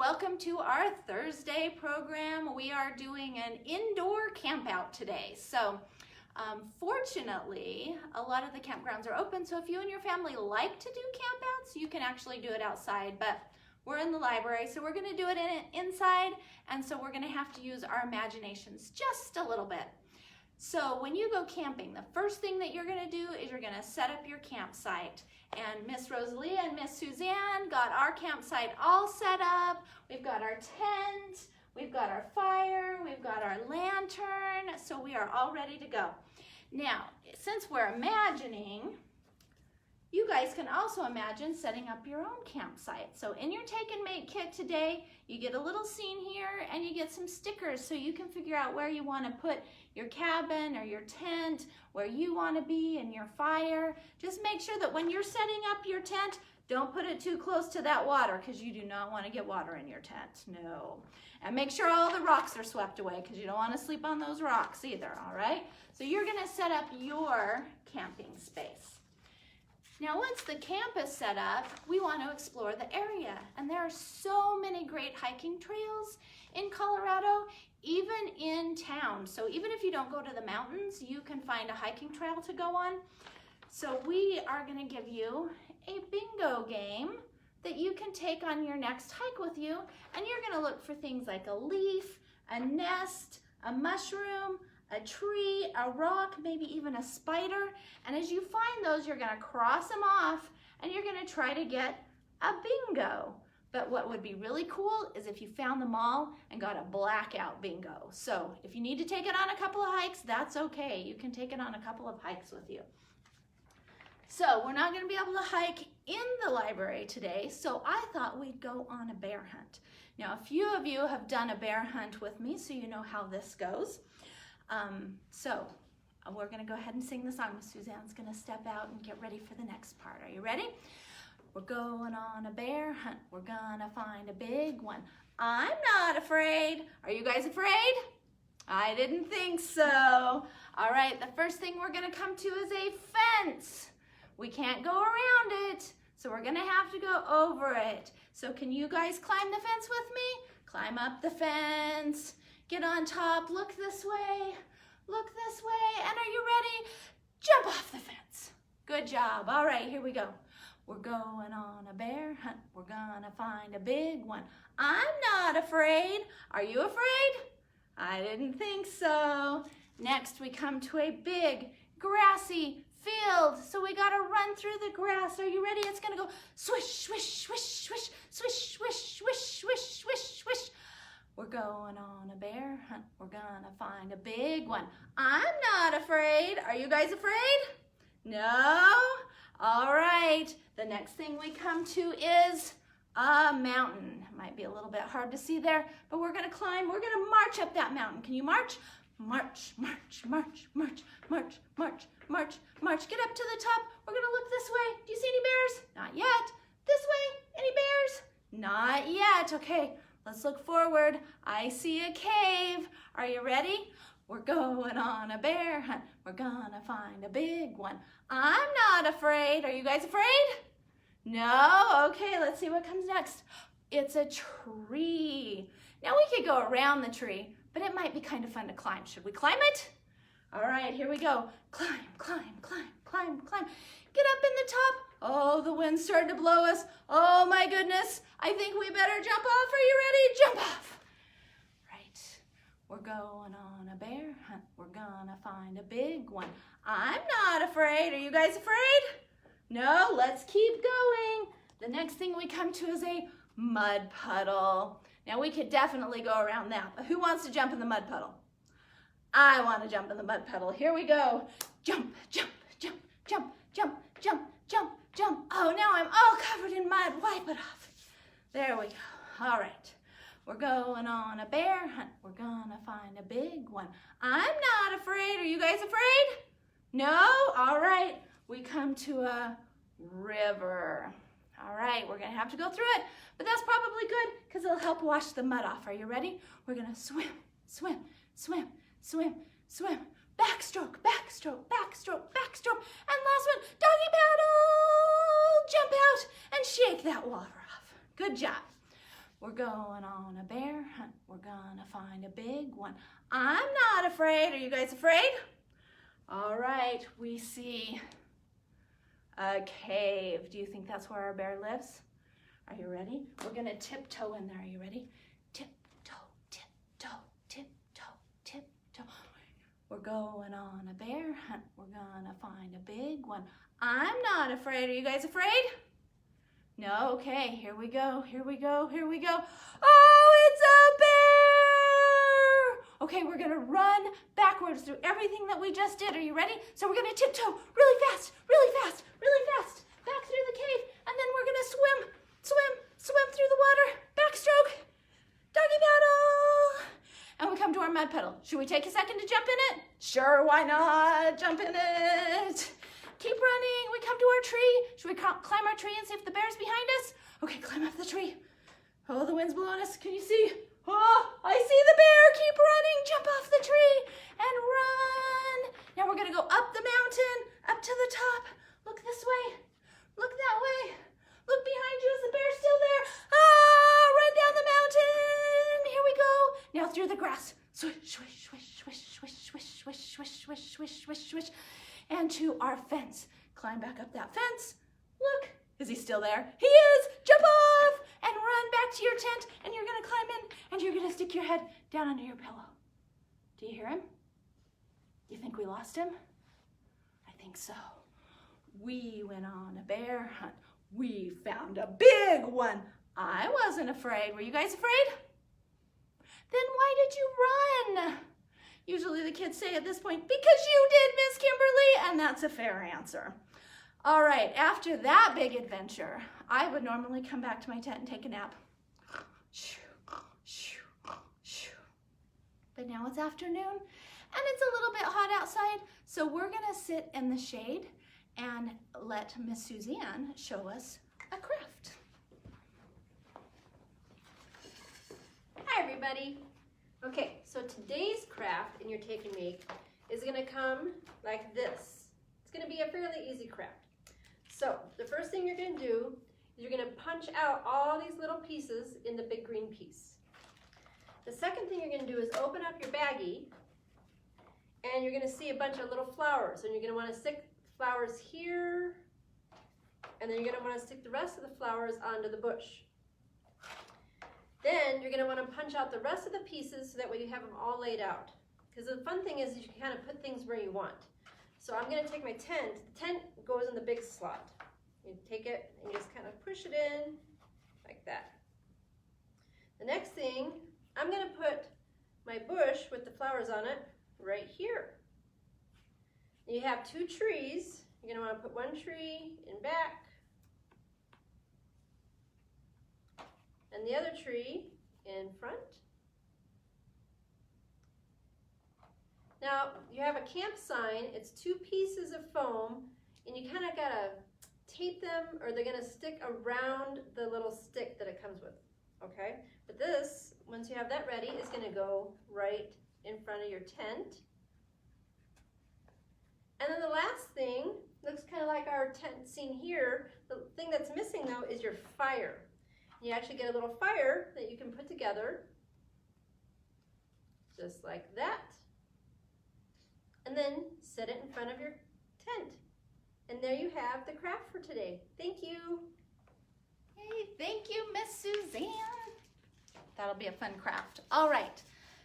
welcome to our Thursday program. We are doing an indoor camp out today. So fortunately, a lot of the campgrounds are open, so if you and your family like to do campouts, you can actually do it outside, but we're in the library, so we're gonna do it inside, and so we're gonna have to use our imaginations just a little bit. So when you go camping, the first thing that you're gonna do is you're gonna set up your campsite. And Miss Rosalie and Miss Suzanne got our campsite all set up. We've got our tent, we've got our fire, we've got our lantern, so we are all ready to go. Now, since we're imagining, you guys can also imagine setting up your own campsite. So in your Take and Make kit today, you get a little scene here and you get some stickers so you can figure out where you want to put your cabin or your tent, where you want to be, and your fire. Just make sure that when you're setting up your tent, don't put it too close to that water because you do not want to get water in your tent. No. And make sure all the rocks are swept away because you don't want to sleep on those rocks either, all right? So you're going to set up your camping space. Now, once the camp is set up, we want to explore the area. And there are so many great hiking trails in Colorado, even in town. So even if you don't go to the mountains, you can find a hiking trail to go on. So we are going to give you a bingo game that you can take on your next hike with you. And you're going to look for things like a leaf, a nest, a mushroom, a tree, a rock, maybe even a spider. And as you find those, you're gonna cross them off and you're gonna try to get a bingo. But what would be really cool is if you found them all and got a blackout bingo. So if you need to take it on a couple of hikes, that's okay. You can take it on a couple of hikes with you. So we're not gonna be able to hike in the library today, so I thought we'd go on a bear hunt. Now, a few of you have done a bear hunt with me, so you know how this goes. So we're gonna go ahead and sing the song. Suzanne's gonna step out and get ready for the next part. Are you ready? We're going on a bear hunt. We're gonna find a big one. I'm not afraid. Are you guys afraid? I didn't think so. All right, the first thing we're gonna come to is a fence. We can't go around it, so we're gonna have to go over it. So can you guys climb the fence with me? Climb up the fence. Get on top, look this way, and are you ready? Jump off the fence. Good job. All right, here we go. We're going on a bear hunt. We're gonna find a big one. I'm not afraid. Are you afraid? I didn't think so. Next, we come to a big grassy field. So we gotta run through the grass. Are you ready? It's gonna go swish, swish, swish, swish, swish, swish, swish, swish, swish, swish. We're going on a bear hunt. We're gonna find a big one. I'm not afraid. Are you guys afraid? No? All right. The next thing we come to is a mountain. Might be a little bit hard to see there, but we're gonna climb. We're gonna march up that mountain. Can you march? March, march, march, march, march, march, march, march. Get up to the top. We're gonna look this way. Do you see any bears? Not yet. This way. Any bears? Not yet. Okay. Let's look forward. I see a cave. Are you ready? We're going on a bear hunt. We're gonna find a big one. I'm not afraid. Are you guys afraid? No? Okay, let's see what comes next. It's a tree. Now we could go around the tree, but it might be kind of fun to climb. Should we climb it? All right, here we go. Climb, climb, climb, climb, climb. Get up in the top. Oh, the wind's starting to blow us. Oh my goodness. I think we better jump off. Are you ready? Jump off. Right. We're going on a bear hunt. We're gonna find a big one. I'm not afraid. Are you guys afraid? No, let's keep going. The next thing we come to is a mud puddle. Now we could definitely go around that, but who wants to jump in the mud puddle? I want to jump in the mud puddle. Here we go. Jump, jump, jump, jump, jump, jump, jump, jump. Oh, now I'm all covered in mud. Wipe it off. There we go. All right. We're going on a bear hunt. We're gonna find a big one. I'm not afraid. Are you guys afraid? No? All right. We come to a river. All right, we're gonna have to go through it, but that's probably good because it'll help wash the mud off. Are you ready? We're gonna swim, swim, swim, swim, swim. Backstroke, backstroke, backstroke, backstroke. And last one, doggy paddle. Jump out and shake that water off. Good job. We're going on a bear hunt. We're gonna find a big one. I'm not afraid. Are you guys afraid? All right, we see a cave. Do you think that's where our bear lives? Are you ready? We're gonna tiptoe in there. Are you ready? Tiptoe, tiptoe, tiptoe, tiptoe. We're going on a bear hunt. We're gonna find a big one. I'm not afraid. Are you guys afraid? No? Okay, here we go, here we go, here we go. Oh, it's a bear! Okay, we're gonna run backwards through everything that we just did. Are you ready? So we're gonna tiptoe really fast, really fast, really fast, back through the cave, and then we're gonna swim through the water, backstroke, doggy paddle. And we come to our mud puddle. Should we take a second to jump in it? Sure, why not? Jump in it. Keep running. We come to our tree. Should we climb our tree and see if the bear's behind us? Okay, climb up the tree. Oh, the wind's blowing us. Can you see? Oh, I see the bear. Keep running. Jump off the tree and run. Now we're going to go up the mountain, up to the top. Look this way. Look that way. Look behind you. Is the bear still there? Ah, run down the mountain. Here we go. Now through the grass. Swish, swish, swish, swish, swish, swish, swish, swish, swish, swish, swish, swish. And to our fence. Climb back up that fence. Look, is he still there? He is! Jump off and run back to your tent, and you're gonna climb in and you're gonna stick your head down under your pillow. Do you hear him? You think we lost him? I think so. We went on a bear hunt. We found a big one. I wasn't afraid. Were you guys afraid? Then why did you run? Usually the kids say at this point, because you did, Miss Kimberly, and that's a fair answer. All right, after that big adventure, I would normally come back to my tent and take a nap. But now it's afternoon, and it's a little bit hot outside, so we're gonna sit in the shade and let Miss Suzanne show us a craft. Hi, everybody. Okay, so today's craft in your take and make is going to come like this. It's going to be a fairly easy craft. So the first thing you're going to do is you're going to punch out all these little pieces in the big green piece. The second thing you're going to do is open up your baggie, and you're going to see a bunch of little flowers, and you're going to want to stick flowers here, and then you're going to want to stick the rest of the flowers onto the bush. Then you're going to want to punch out the rest of the pieces so that way you have them all laid out. Because the fun thing is you can kind of put things where you want. So I'm going to take my tent. The tent goes in the big slot. You take it and you just kind of push it in like that. The next thing, I'm going to put my bush with the flowers on it right here. You have two trees. You're going to want to put one tree in back, and the other tree in front. Now you have a camp sign. It's two pieces of foam, and you kind of gotta tape them, or they're gonna stick around the little stick that it comes with. Okay, but this, once you have that ready, is gonna go right in front of your tent. And then the last thing looks kind of like our tent scene here. The thing that's missing though is your fire. You actually get a little fire that you can put together, just like that, and then set it in front of your tent. And there you have the craft for today. Thank you. Hey, thank you, Miss Suzanne. That'll be a fun craft. All right,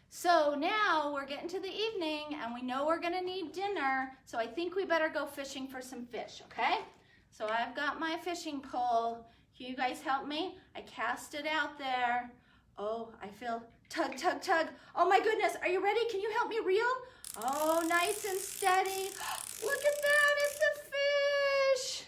so now we're getting to the evening, and we know we're gonna need dinner, so I think we better go fishing for some fish, okay? So I've got my fishing pole. Can you guys help me? I cast it out there. Oh, I feel tug, tug, tug. Oh my goodness, are you ready? Can you help me reel? Oh, nice and steady. Look at that, it's a fish.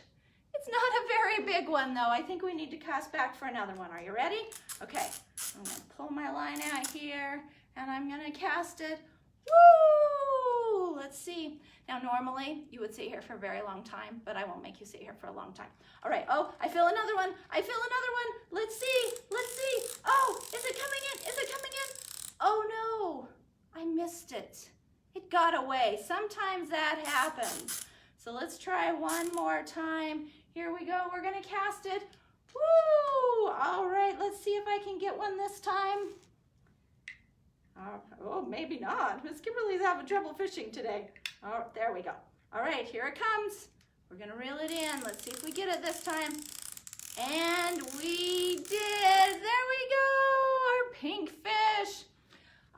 It's not a very big one though. I think we need to cast back for another one. Are you ready? Okay, I'm gonna pull my line out here and I'm gonna cast it. Woo! Let's see. Now normally you would sit here for a very long time, but I won't make you sit here for a long time. All right, oh, I feel another one. I feel another one. Let's see, let's see. Oh, is it coming in? Is it coming in? Oh no, I missed it. It got away. Sometimes that happens. So let's try one more time. Here we go, we're gonna cast it. Woo! All right, let's Let's see if I can get one this time. Oh, maybe not. Miss Kimberly's having trouble fishing today. Oh, there we go. All right, here it comes. We're gonna reel it in. Let's see if we get it this time. And we did. There we go, our pink fish.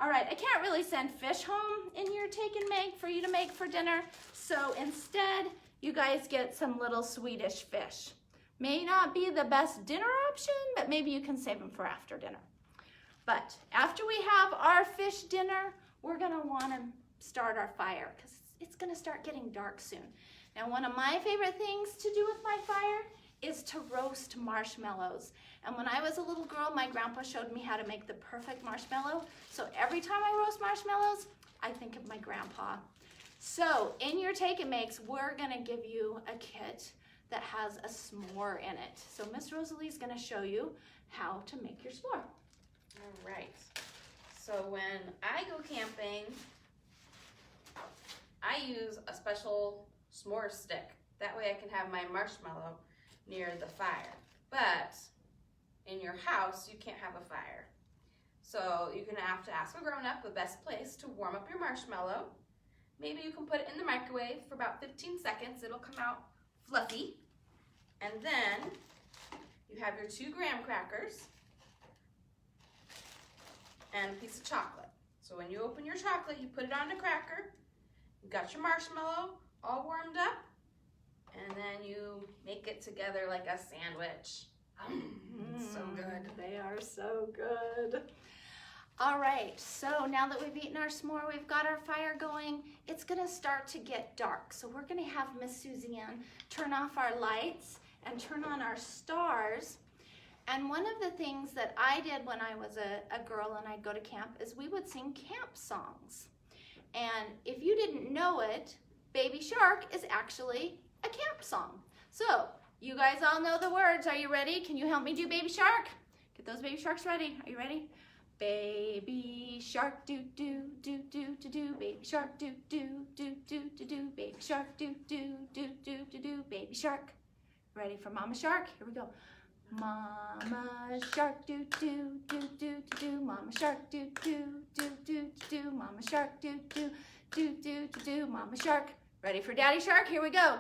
All right, I can't really send fish home in your take and make for you to make for dinner. So instead, you guys get some little Swedish fish. May not be the best dinner option, but maybe you can save them for after dinner. But after we have our fish dinner, we're gonna wanna start our fire because it's gonna start getting dark soon. Now, one of my favorite things to do with my fire is to roast marshmallows. And when I was a little girl, my grandpa showed me how to make the perfect marshmallow. So every time I roast marshmallows, I think of my grandpa. So in your take and makes, we're gonna give you a kit that has a s'more in it. So Miss Rosalie's gonna show you how to make your s'more. All right. So when I go camping, I use a special s'more stick. That way I can have my marshmallow near the fire. But in your house, you can't have a fire. So you're gonna have to ask a grown-up the best place to warm up your marshmallow. Maybe you can put it in the microwave for about 15 seconds. It'll come out fluffy. And then you have your 2 graham crackers and a piece of chocolate. So when you open your chocolate, you put it on the cracker. You got your marshmallow all warmed up. And then you make it together like a sandwich. So good. They are so good. All right, so now that we've eaten our s'more, we've got our fire going, it's gonna start to get dark. So we're gonna have Miss Suzanne turn off our lights and turn on our stars. And one of the things that I did when I was a girl and I'd go to camp is we would sing camp songs. And if you didn't know it, Baby Shark is actually a camp song. So you guys all know the words. Are you ready? Can you help me do Baby Shark? Get those baby sharks ready. Are you ready? Baby shark do do do do do do. Baby shark do do do do do do. Baby shark do do do do do do. Baby shark. Ready for Mama Shark? Here we go. Mama shark do do do do do do. Mama shark do do do do do. Mama shark do do do do do do. Mama shark. Ready for Daddy Shark? Here we go.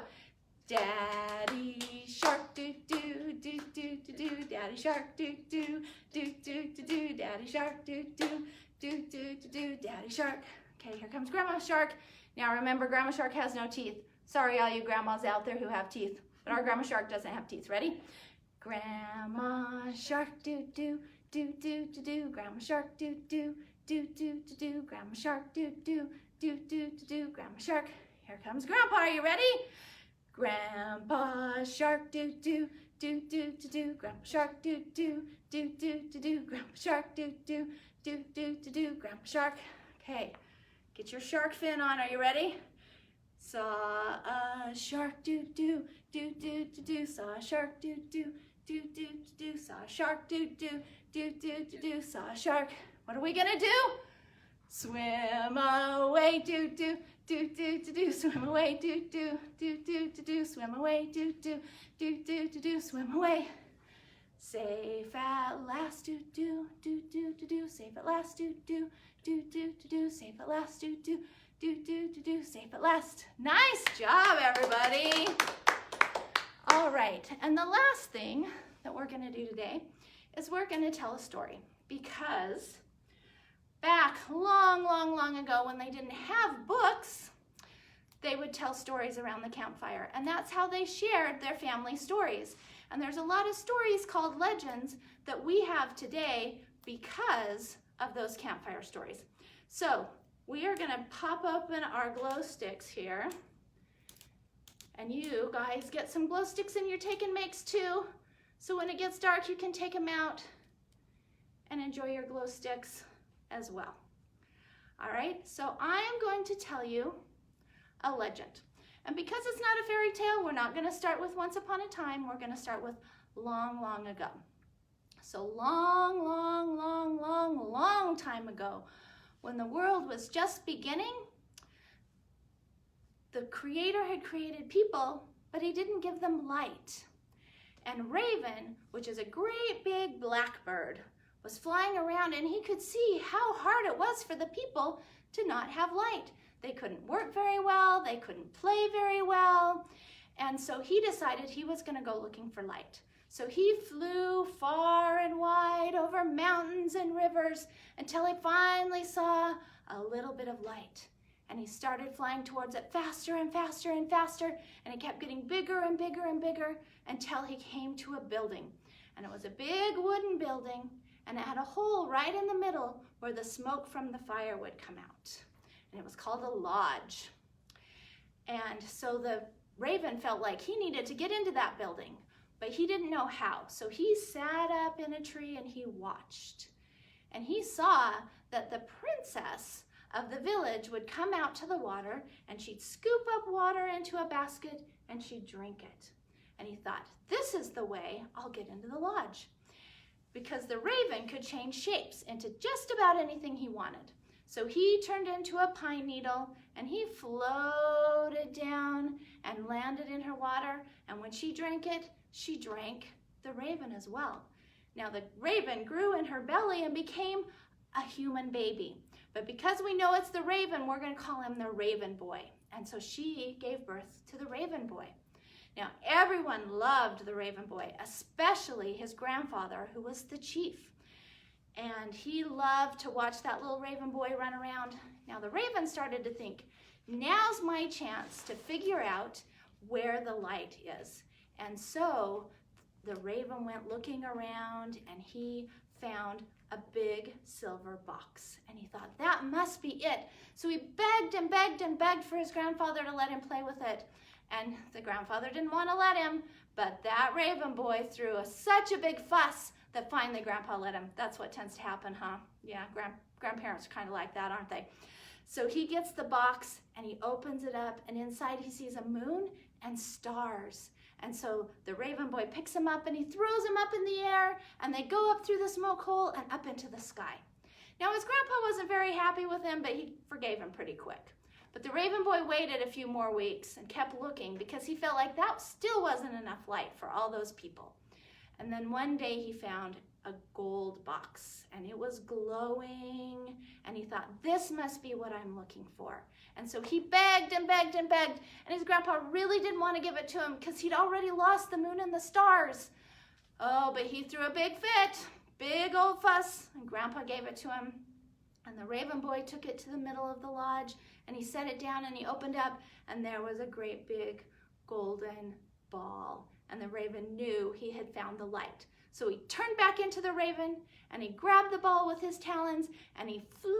Daddy Shark do do do do do do. Daddy Shark do do do do do do. Daddy Shark do do do do do do. Daddy Shark. Okay, here comes Grandma Shark. Now remember, Grandma Shark has no teeth. Sorry, all you grandmas out there who have teeth, but our Grandma Shark doesn't have teeth. Ready? Grandma Shark do do do do do do. Grandma Shark do do do do do do. Grandma Shark do do do do do do. Grandma Shark. Here comes Grandpa. Are you ready? Grandpa Shark do do do do do do. Grandpa Shark do do do do do do. Grandpa Shark do do do do do do. Grandpa Shark. Okay, get your shark fin on. Are you ready? Saw a shark do do do do do do. Saw a shark do do do do do do. Saw a shark do do do do do do. Saw a shark. What are we gonna do? Swim away, do do do do do do. Swim away, do do do do do do. Swim away, do do do do do do. Swim away. Safe at last, do do do do do do. Safe at last, do do do do do do. Safe at last, do do do do do do. Safe at last. Nice job, everybody. All right, and the last thing that we're gonna do today is we're gonna tell a story, because back long ago when they didn't have books, they would tell stories around the campfire, and that's how they shared their family stories. And there's a lot of stories called legends that we have today because of those campfire stories. So we are gonna pop open our glow sticks here, and you guys get some glow sticks in your take and makes too. So when it gets dark, you can take them out and enjoy your glow sticks as well. All right, so I am going to tell you a legend. And because it's not a fairy tale, we're not gonna start with once upon a time, we're gonna start with long ago. So long time ago, when the world was just beginning, the Creator had created people, but he didn't give them light. And Raven, which is a great big blackbird, was flying around, and he could see how hard it was for the people to not have light. They couldn't work very well, they couldn't play very well, and so he decided he was going to go looking for light. So he flew far and wide over mountains and rivers until he finally saw a little bit of light. And he started flying towards it faster and faster and faster, and it kept getting bigger and bigger and bigger until he came to a building. And it was a big wooden building, and it had a hole right in the middle where the smoke from the fire would come out. And it was called a lodge. And so the Raven felt like he needed to get into that building, but he didn't know how. So he sat up in a tree and he watched. And he saw that the princess of the village would come out to the water, and she'd scoop up water into a basket and she'd drink it. And he thought, this is the way I'll get into the lodge. Because the Raven could change shapes into just about anything he wanted. So he turned into a pine needle, and he floated down and landed in her water, and when she drank it, she drank the Raven as well. Now the Raven grew in her belly and became a human baby. But because we know it's the Raven, we're going to call him the Raven Boy. And so she gave birth to the Raven Boy. Now, everyone loved the Raven Boy, especially his grandfather, who was the chief. And he loved to watch that little Raven Boy run around. Now, the Raven started to think, now's my chance to figure out where the light is. And so the Raven went looking around, and he found a big silver box. And he thought, that must be it. So he begged and begged and begged for his grandfather to let him play with it. And the grandfather didn't want to let him, but that Raven Boy threw such a big fuss that finally Grandpa let him. That's what tends to happen, huh? Yeah, grandparents are kind of like that, aren't they? So he gets the box and he opens it up, and inside he sees a moon and stars. And so the Raven Boy picks him up and he throws him up in the air, and they go up through the smoke hole and up into the sky. Now his grandpa wasn't very happy with him, but he forgave him pretty quick. But the Raven Boy waited a few more weeks and kept looking because he felt like that still wasn't enough light for all those people. And then one day he found a gold box, and it was glowing, and he thought, this must be what I'm looking for. And so he begged and begged and begged, and his grandpa really didn't want to give it to him because he'd already lost the moon and the stars. Oh, but he threw a big fit, big old fuss, and Grandpa gave it to him. And the Raven Boy took it to the middle of the lodge, and he set it down, and he opened up, and there was a great big golden ball. And the Raven knew he had found the light. So he turned back into the Raven, and he grabbed the ball with his talons, and he flew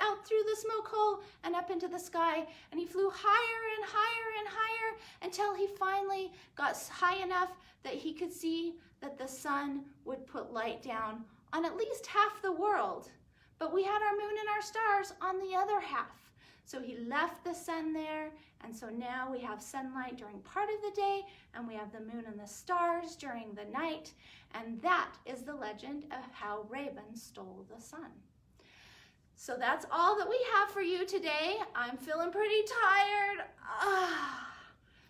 out through the smoke hole and up into the sky, and he flew higher and higher and higher until he finally got high enough that he could see that the sun would put light down on at least half the world. But we had our moon and our stars on the other half. So he left the sun there, and so now we have sunlight during part of the day, and we have the moon and the stars during the night, and that is the legend of how Raven stole the sun. So that's all that we have for you today. I'm feeling pretty tired.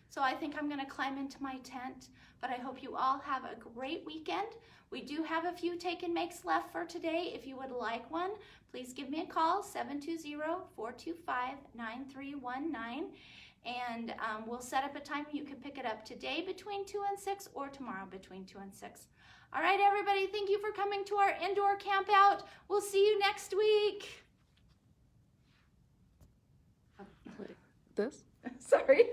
So I think I'm going to climb into my tent, but I hope you all have a great weekend. We do have a few take and makes left for today. If you would like one, please give me a call, 720-425-9319, and we'll set up a time you can pick it up today between 2 and 6 or tomorrow between 2 and 6. All right, everybody, thank you for coming to our indoor camp out. We'll see you next week. This? Sorry.